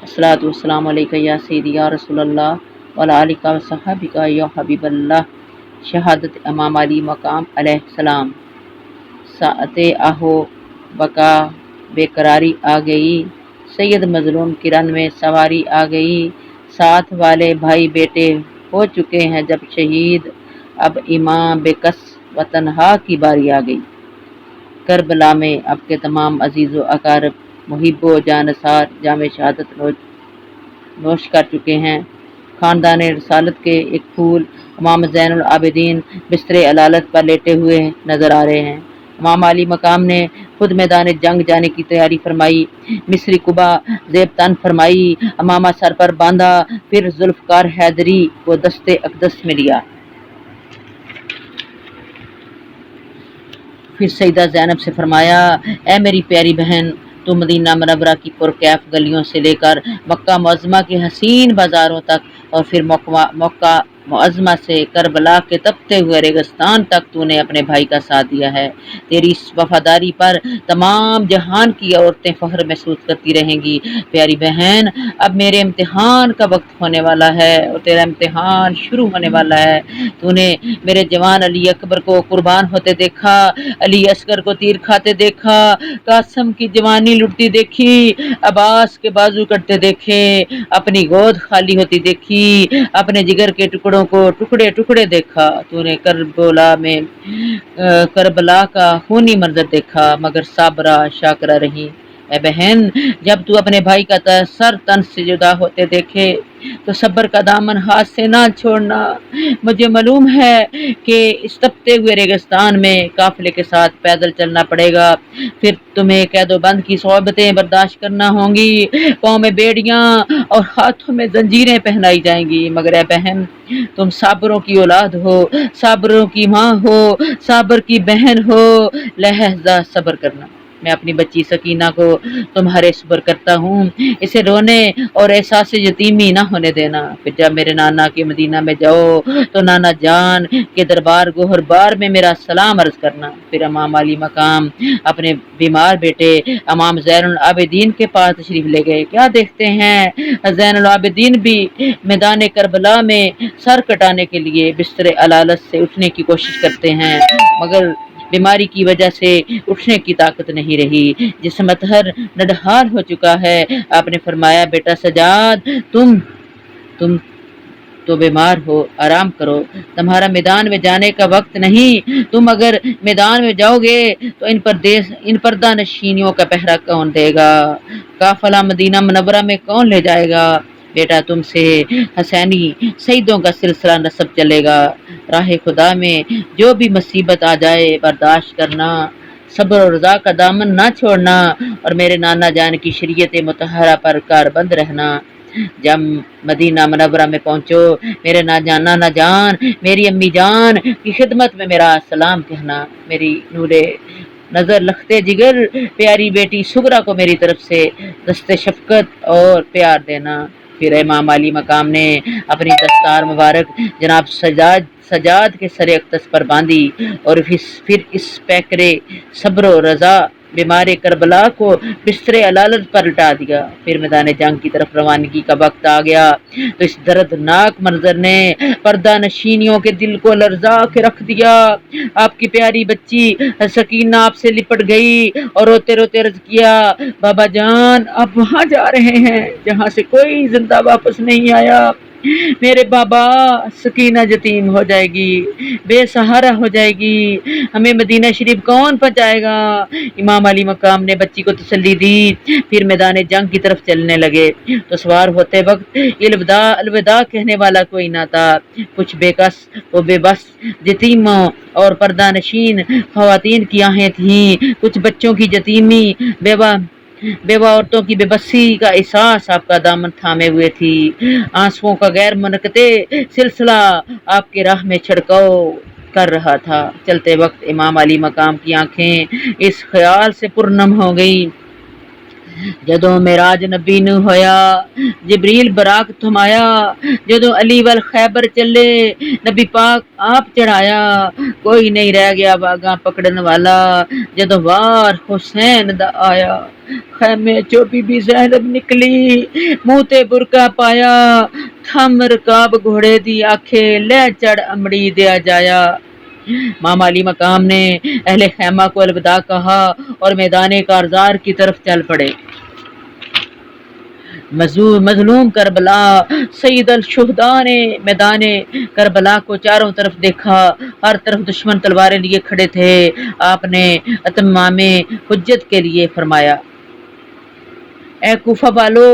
अस्सलातु वस्सलामु अलैका या सय्यदी या रसूल अल्लाह व अला आलिका व सहाबिका या हबीब अल्लाह। शहादत इमाम अली मकाम अलैहिस्सलाम। साअते आहो बका बेकरारी आ गई, सैयद मजलूम की रन में सवारी आ गई। साथ वाले भाई बेटे हो चुके हैं जब शहीद, अब इमाम बेकस व तन्हा की बारी आ गई। करबला में आपके तमाम अजीज़ो अकारब मुहिब्बो जानसार जामे शहादत नोश कर चुके हैं। खानदान रसालत के एक फूल इमाम ज़ैनुल आबिदीन बिस्तरे अलालत पर लेटे हुए नजर आ रहे हैं। इमाम अली मकाम ने खुद मैदान जंग जाने की तैयारी फरमाई। मिस्री कुबा जेब तन फरमाई, अमामा सर पर बांधा, फिर जुल्फकार हैदरी को दस्ते अकदस में लिया। फिर सईदा ज़ैनब से फरमाया, ए मेरी प्यारी बहन, तो मदीना मुनव्वरा की पुरकैफ गलियों से लेकर मक्का मुअज़्ज़मा के हसीन बाज़ारों तक और फिर मक्का मुअज़्ज़मा से करबला के तपते हुए रेगिस्तान तक तूने अपने भाई का साथ दिया है। तेरी इस वफादारी पर तमाम जहान की औरतें फ़ख्र महसूस करती रहेंगी। प्यारी बहन, अब मेरे इम्तिहान का वक्त होने वाला है और तेरा इम्तिहान शुरू होने वाला है। तूने मेरे जवान अली अकबर को कुर्बान होते देखा, अली असगर को तीर खाते देखा, कासम की जवानी लुटती देखी, अब्बास के बाजू कटते देखे, अपनी गोद खाली होती देखी, अपने जिगर के टुकड़ों को टुकड़े टुकड़े देखा। तूने करबला का खूनी मंजर देखा, मगर साबरा शाकरा रही। ए बहन, जब तू अपने भाई का सर तन से जुदा होते देखे तो सब्र का दामन हाथ से ना छोड़ना। मुझे मालूम है कि इस तपते हुए रेगिस्तान में काफिले के साथ पैदल चलना पड़ेगा, फिर तुम्हें कैदोबंद की सोबतें बर्दाश्त करना होंगी, पाँव में बेड़ियां और हाथों में जंजीरें पहनाई जाएंगी। मगर ए बहन, तुम साबरों की औलाद हो, साबरों की माँ हो, साबर की बहन हो, लहजा सब्र करना। मैं अपनी बच्ची सकीना को तुम्हारे सुपर करता हूँ, इसे रोने और एहसास यतीमी ना होने देना। फिर जब मेरे नाना के मदीना में जाओ तो नाना जान के दरबार गोहर बार में मेरा सलाम अर्ज करना। फिर इमाम अली मकाम अपने बीमार बेटे इमाम ज़ैनुल आबिदीन के पास तशरीफ ले गए। क्या देखते हैं, ज़ैनुल आबिदीन भी मैदान करबला में सर कटाने के लिए बिस्तरे अलालत से उठने की कोशिश करते हैं, मगर बीमारी की वजह से उठने की ताकत नहीं रही। जिस्म अतहर नडहाल हो चुका है। आपने फरमाया, बेटा सजाद, तुम तो बीमार हो, आराम करो, तुम्हारा मैदान में जाने का वक्त नहीं। तुम अगर मैदान में जाओगे तो इन पर्दा नशीनियों का पहरा कौन देगा? काफिला मदीना मुनव्वरा में कौन ले जाएगा? बेटा, तुमसे हसैनी शहीदों का सिलसिला नसब चलेगा। राह खुदा में जो भी मुसीबत आ जाए बर्दाश्त करना, सब्र और रज़ा का दामन ना छोड़ना और मेरे नाना जान की शरीयत मुतहरा पर कारबंद रहना। जब मदीना मुनव्वरा में पहुंचो, मेरे नाना जान, मेरी अम्मी जान की खिदमत में मेरा सलाम कहना। मेरी नूरे नजर लखते जिगर प्यारी बेटी सुगरा को मेरी तरफ से दस्ते शफकत और प्यार देना। फिर इमाम अली मकाम ने अपनी दस्तार मुबारक जनाब सजाद के सरे अक्तस पर बांधी और फिर इस पैकरे सब्र और रजा बीमार करबला को बिस्तरे अलालत पर लटा दिया। फिर मैदान जंग की तरफ रवानगी का वक्त आ गया तो इस दर्दनाक मंजर ने पर्दा नशीनियों के दिल को लर्जा के रख दिया। आपकी प्यारी बच्ची सकीना आपसे लिपट गई और रोते रोते अर्ज किया, बाबा जान, आप वहां जा रहे हैं जहां से कोई जिंदा वापस नहीं आया। मेरे बाबा, सकीना यतीम हो जाएगी, बेसहारा हो जाएगी, हमें मदीना शरीफ कौन पहुंचाएगा? इमाम अली मकाम ने बच्ची को तसल्ली दी। फिर मैदान जंग की तरफ चलने लगे तो सवार होते वक्त अलविदा कहने वाला कोई ना था। कुछ बेकस व बेबस यतीमों और पर्दा नशीन खवातीन की आहें थीं, कुछ बच्चों की यतीमी, बेवा औरतों की बेबसी का एहसास आपका दामन थामे हुए थी। आंसुओं का गैर मनकते सिलसिला आपके राह में छिड़काव कर रहा था। चलते वक्त इमाम अली मकाम की आंखें इस ख्याल से पुरनम हो गई جدوں معراج نبی نو ہویا جبریل براق تھمایا، جدوں علی ول خیبر چلے نبی پاک آپ چڑھایا، کوئی نہیں رہ گیا باغاں پکڑن والا، جدوں وار حسین دا آیا، خیمے چو بی بی زینب نکلی منہ تے برقع پایا، تھم رکاب گھوڑے دی آکھے لے چڑھ امڑی دیا جایا۔ ماما علی مقام نے اہل خیمہ کو الوداع کہا اور میدان کارزار کی طرف چل پڑے۔ مظلوم کربلا سید الشہداء نے میدان کربلا کو چاروں طرف دیکھا، ہر طرف دشمن تلواریں لیے کھڑے تھے۔ آپ نے اتمام حجت کے لیے فرمایا، اے کوفہ والو،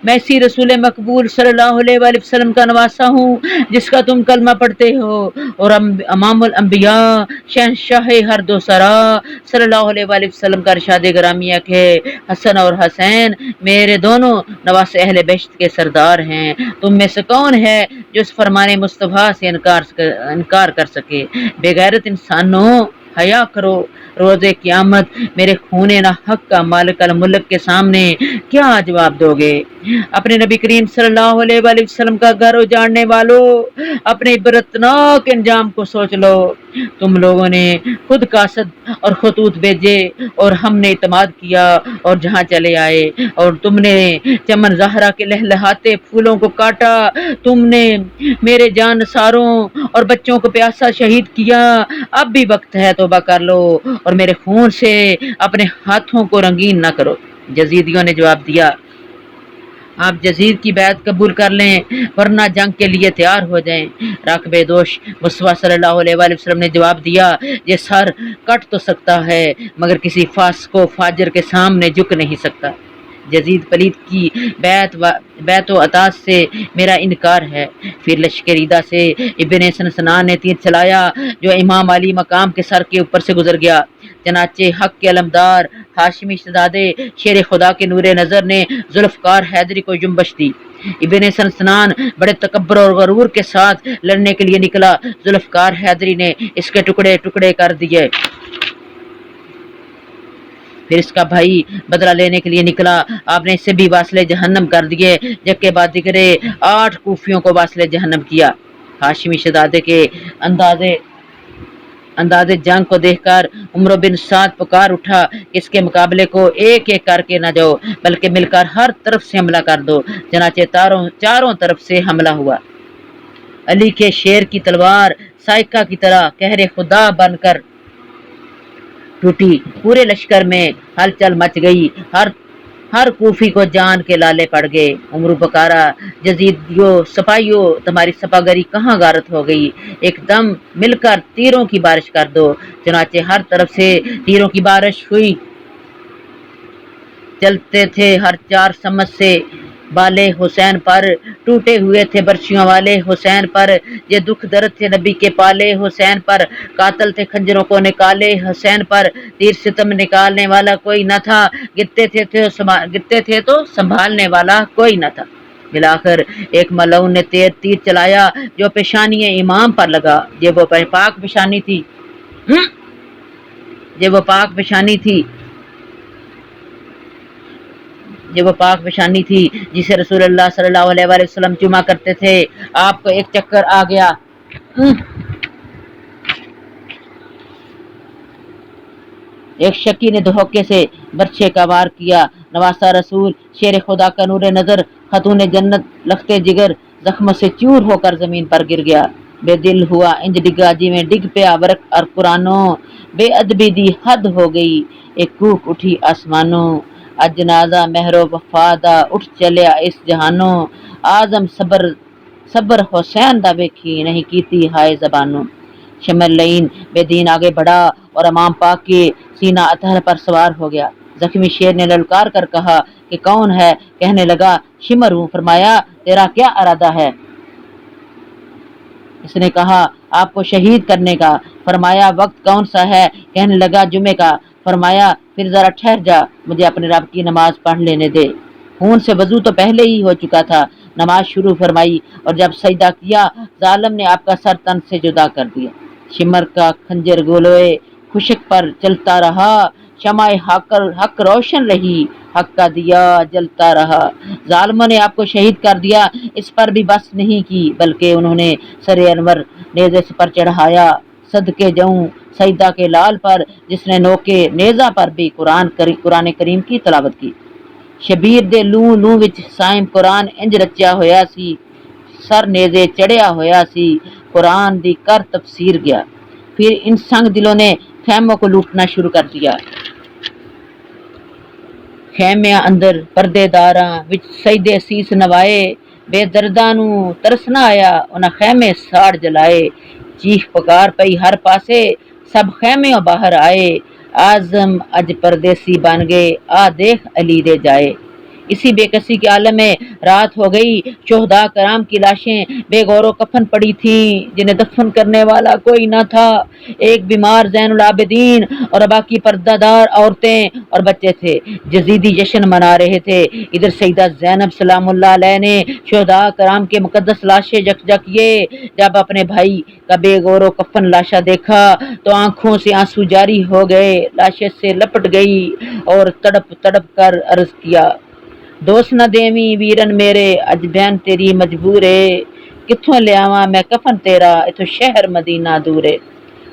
میں اسی رسول مقبول صلی اللہ علیہ وآلہ وسلم کا نواسا ہوں جس کا تم کلمہ پڑھتے ہو، اور امام الانبیاء شہنشاہ ہر دو سرا صلی اللہ علیہ وآلہ وسلم کا ارشاد گرامی ہے کہ حسن اور حسین میرے دونوں نواس اہل بہشت کے سردار ہیں۔ تم میں سے کون ہے جو اس فرمان مصطفیٰ سے انکار کر سکے؟ بے غیرت انسانوں، حیا کرو، روز قیامت میرے خون نہ حق کا مالک الملک کے سامنے کیا جواب دو گے؟ اپنے نبی کریم صلی اللہ علیہ وآلہ وسلم کا گھر اجاڑنے والوں، اپنے عبرتناک انجام کو سوچ لو۔ تم لوگوں نے خود قاصد اور خطوط بھیجے اور ہم نے اعتماد کیا اور جہاں چلے آئے، اور تم نے چمن زہرا کے لہلہاتے پھولوں کو کاٹا، تم نے میرے جان نثاروں اور بچوں کو پیاسا شہید کیا۔ اب بھی وقت ہے، توبہ کر لو اور میرے خون سے اپنے ہاتھوں کو رنگین نہ کرو۔ یزیدیوں نے جواب دیا، آپ یزید کی بیعت قبول کر لیں ورنہ جنگ کے لیے تیار ہو جائیں۔ راکب دوش مصطفیٰ صلی اللہ علیہ وآلہ وسلم نے جواب دیا، یہ سر کٹ تو سکتا ہے مگر کسی فاسق و فاجر کے سامنے جھک نہیں سکتا۔ یزید پلید کی بیعت و اطاعت سے میرا انکار ہے۔ پھر لشکریدہ سے ابن سنسنان نے تیر چلایا جو امام علی مقام کے سر کے اوپر سے گزر گیا۔ چنانچہ حق کے علمدار ہاشمی شہزادے شیر خدا کے نور نظر نے ذوالفقار حیدری کو جنبش دی۔ ابن سنسنان بڑے تکبر اور غرور کے ساتھ لڑنے کے لیے نکلا، ذوالفقار حیدری نے اس کے ٹکڑے ٹکڑے کر دیے۔ پھر اس کا بھائی بدلہ لینے کے لیے نکلا، آپ نے اسے بھی واصل جہنم کر دیے، جبکہ بعد دیگرے 8 کوفیوں کو واصل جہنم کیا۔ ہاشمی شہزادے کے انداز جنگ کو دیکھ کر عمر بن سعد پکار اٹھا کہ اس کے مقابلے کو ایک ایک کر کے نہ جاؤ بلکہ مل کر ہر طرف سے حملہ کر دو۔ چنانچہ چاروں طرف سے حملہ ہوا۔ علی کے شیر کی تلوار سائقہ کی طرح قہر خدا بن کر ٹوٹی، پورے لشکر میں ہلچل مچ گئی، ہر کوفی کو جان کے لالے پڑ گئے۔ عمر پکارا، یزیدیوں سپاہیوں، تمہاری سپاگری کہاں غارت ہو گئی؟ ایک دم مل کر تیروں کی بارش کر دو۔ چنانچہ ہر طرف سے تیروں کی بارش ہوئی، چلتے تھے ہر 4 سمت سے بالے حسین پر، ٹوٹے ہوئے تھے برچیوں والے حسین پر، یہ دکھ درد تھے نبی کے پالے حسین پر، قاتل تھے خنجروں کو نکالے حسین پر، تیر ستم نکالنے والا کوئی نہ تھا، گرتے تھے تو سنبھالنے والا کوئی نہ تھا۔ بالآخر ایک ملعون نے تیر چلایا جو پیشانی امام پر لگا، یہ وہ پاک پیشانی تھی جسے رسول اللہ صلی اللہ علیہ وآلہ وسلم چوما کرتے تھے۔ آپ کو ایک چکر آ گیا۔ ایک شکی نے دھوکے سے برچے کا وار کیا، نواسا رسول شیر خدا کا نور نظر خاتون جنت لختے جگر زخموں سے چور ہو کر زمین پر گر گیا، بے دل ہوا انج ڈگا جی میں ڈگ پیا ورق اور قرآنوں، بے ادبی دی حد ہو گئی ایک کوک اٹھی آسمانوں، جنازہ مہر و وفادا اٹھ چلیا اس جہانوں، آزم صبر حسین دا ویکھی نہیں کیتی ہائے زبانوں۔ شمر لعین بے دین آگے بڑھا اور امام پاک کے سینہ اطہر پر سوار ہو گیا۔ زخمی شیر نے للکار کر کہا کہ کون ہے؟ کہنے لگا شمر ہوں۔ فرمایا تیرا کیا ارادہ ہے؟ اس نے کہا آپ کو شہید کرنے کا۔ فرمایا وقت کون سا ہے؟ کہنے لگا جمعے کا۔ فرمایا پھر ذرا ٹھہر جا، مجھے اپنے رب کی نماز پڑھ لینے دے۔ خون سے وضو تو پہلے ہی ہو چکا تھا۔ نماز شروع فرمائی اور جب سجدہ کیا ظالم نے آپ کا سر تن سے جدا کر دیا۔ شمر کا خنجر گولوئے خشک پر چلتا رہا، शमाए हक रोशन रही, हक का दिया जलता रहा। जालिमों ने आपको शहीद कर दिया, इस पर भी बस नहीं की, बल्कि उन्होंने सरे अनवर नेज़े पर चढ़ाया। सदके जाऊं सईदा के लाल पर, जिसने नोके नेज़ा पर भी कुरान करीम की तलावत की। शबीर दे लूं लूं विच साइम कुरान इंज रचिया होया सी, सर नेज़े चढ़िया होया सी, कुरान दी कर तफसीर गया। फिर इन संग दिलों ने खैमों को लूटना शुरू कर दिया। खैमिया अंदर परदेदारां विच सईदे सीस नवाए, बेदर्दां नू तरस ना आया, उन्हां खैमे साड़ जलाए। चीख पुकार पई हर पासे, सब खैमियों बाहर आए। आजम अज परदेसी बन गए, आ देख अली दे जाए। इसी बेकसी के आलम में रात हो गई। शोहदा कराम की लाशें बेगौरो कफन पड़ी थीं, जिन्हें दफन करने वाला कोई न था। एक बीमार ज़ैनुल आबिदीन और बाकी पर्दादार औरतें और बच्चे थे। जजीदी जश्न मना रहे थे। इधर सईदा ज़ैनब सलामुल्लाह अलैह ने शोहदा कराम के मुकद्दस लाशें जकजकिए। जब अपने भाई का बेगौरो कफन लाशा देखा तो आंखों से आंसू जारी हो गए। लाशें से लपट गई और तड़प तड़प कर अर्ज किया, दोस्त न देवी वीरन मेरे, अज बहन तेरी मजबूरे, किथों लियावा मैं कफन तेरा, इथों शहर मदीना दूरे।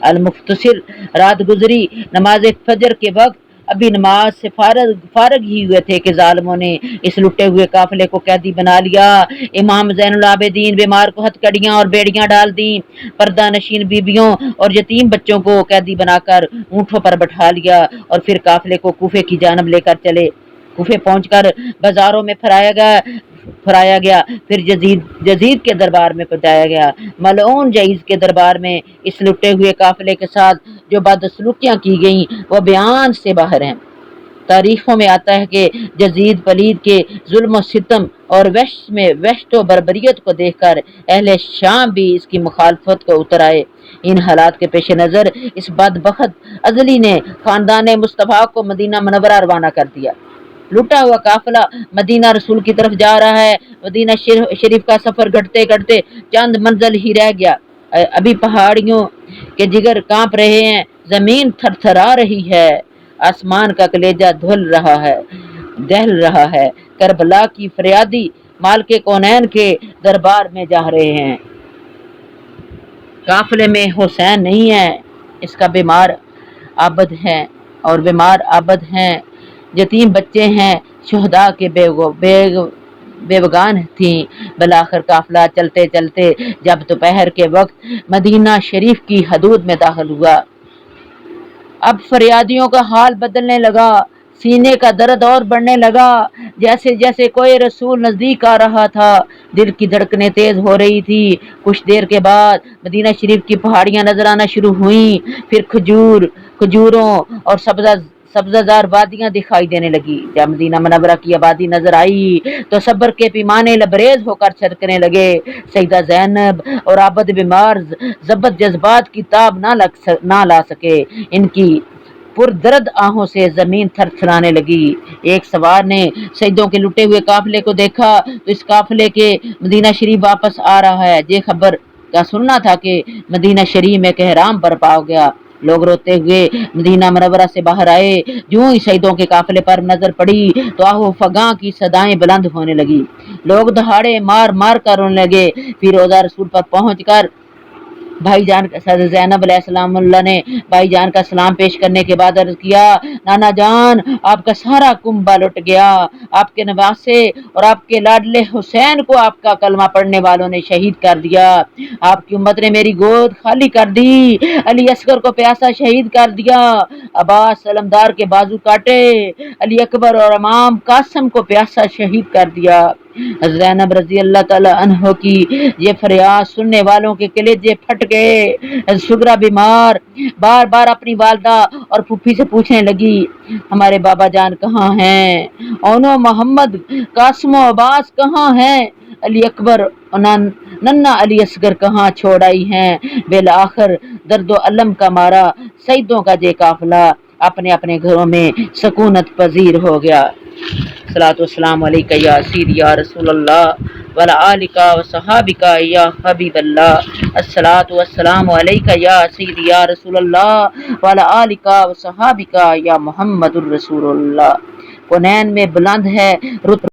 अल मुख्तसिर रात गुजरी। नमाज फजर के वक्त अभी नमाज से फारग ही हुए थे कि जालिमों ने इस लुटे हुए काफिले को कैदी बना लिया। इमाम ज़ैनुल आबिदीन बीमार को हथकड़ियां और बेड़ियां डाल दी। पर्दा नशीन बीबियों और यतीम बच्चों को कैदी बनाकर ऊंटों पर बैठा लिया और फिर काफिले को कूफे की जानब लेकर चले। कूफे पहुंचकर बाजारों में फराया गया। फिर जजीद के दरबार में पहुंचाया गया। मलऊन जईज के दरबार में इस लुटे हुए काफिले के साथ जो बदसलूकियां की गईं वो बयान से बाहर हैं। तारीखों में आता है कि जजीद पलीद के जुल्म सितम और वहशत बर्बरियत को देखकर अहले शाम भी इसकी मुखालफत को उतर आए। इन हालात के पेश नज़र इस बदबख्त अजली ने खानदान मुस्तफ़ा को मदीना मुनव्वरा रवाना कर दिया। लुटा हुआ काफिला मदीना रसूल की तरफ जा रहा है। मदीना शरीफ का सफर घटते घटते चंद मंजिल ही रह गया। अभी पहाड़ियों के जिगर कांप रहे हैं, जमीन थरथरा रही है, आसमान का कलेजा दहल रहा है। करबला की फरियादी मालिक कौनैन के दरबार में जा रहे हैं। काफिले में हुसैन नहीं है, इसका बीमार आबद हैं, यतीम बच्चे हैं, शुहदा के बेवगान थी। बिलाखिर काफिला चलते चलते जब दोपहर के वक्त मदीना शरीफ की हदूद में दाखिल हुआ, अब फरियादियों का हाल बदलने लगा। सीने का दर्द और बढ़ने लगा। जैसे जैसे कोई रसूल नजदीक आ रहा था, दिल की धड़कनें तेज हो रही थी। कुछ देर के बाद मदीना शरीफ की पहाड़ियां नजर आना शुरू हुई। फिर खजूरों और सब्जाजार वादियां दिखाई देने लगी। जब मदीना मुनव्वरा की आबादी नजर आई तो सब्र के पैमाने लबरेज होकर छलकने लगे। सईदा ज़ैनब और आबद बीमार जबत जज्बात की ताब ना ला सके। इनकी पुरदर्द आहों से जमीन थरथराने लगी। एक सवार ने सईदों के लुटे हुए काफिले को देखा तो इस काफिले के मदीना शरीफ वापस आ रहा है ये खबर का सुनना था कि मदीना शरीफ में कहराम बरपा हो गया। लोग रोते हुए मदीना मुनव्वरा से बाहर आए। यूं ही शहीदों के काफिले पर नजर पड़ी तो आहो फगां की सदाएं बुलंद होने लगी। लोग दहाड़े मार मार कर रोने लगे। फिर रोज़ा रसूल पर पहुंचकर भाईजान सदर ज़ैनब अलैहिस्सलामुल्लाह ने भाईजान का सलाम पेश करने के बाद अर्ज किया, नाना जान आपका सारा कुंबा लुट गया। आपके नवासे और आपके लाडले हुसैन को आपका कलमा पढ़ने वालों ने शहीद कर दिया। आपकी उम्मत ने मेरी गोद खाली कर दी। अली असगर को प्यासा शहीद कर दिया। अब्बास सलमदार के बाजू काटे। अली अकबर और इमाम कासिम को प्यासा शहीद कर दिया। ज़ैनब रज़ी अल्लाह तआला अन्हा की ये फरियाद सुनने वालों के कलेजे फट गए। सुगरा बीमार बार बार अपनी वालदा और फूफी से पूछने लगी, हमारे बाबा जान कहाँ हैं? ओनो मोहम्मद कासिम अब्बास कहाँ हैं? अली अकबर और नन्ना अली असगर कहाँ छोड़ आई हैं? बिलाखिर दर्दो अलम का मारा सईदों का ये काफिला अपने अपने घरों में सकूनत पजीर हो गया। الصلاۃ والسلام علیکہ یا سید یا رسول اللہ وعلی آلک و صحابک یا حبیب اللہ، الصلاۃ والسلام علیکہ یا سید یا رسول اللہ وعلی آلک و صحابک یا محمد الرسول اللہ۔ کونین میں بلند ہے رتبہ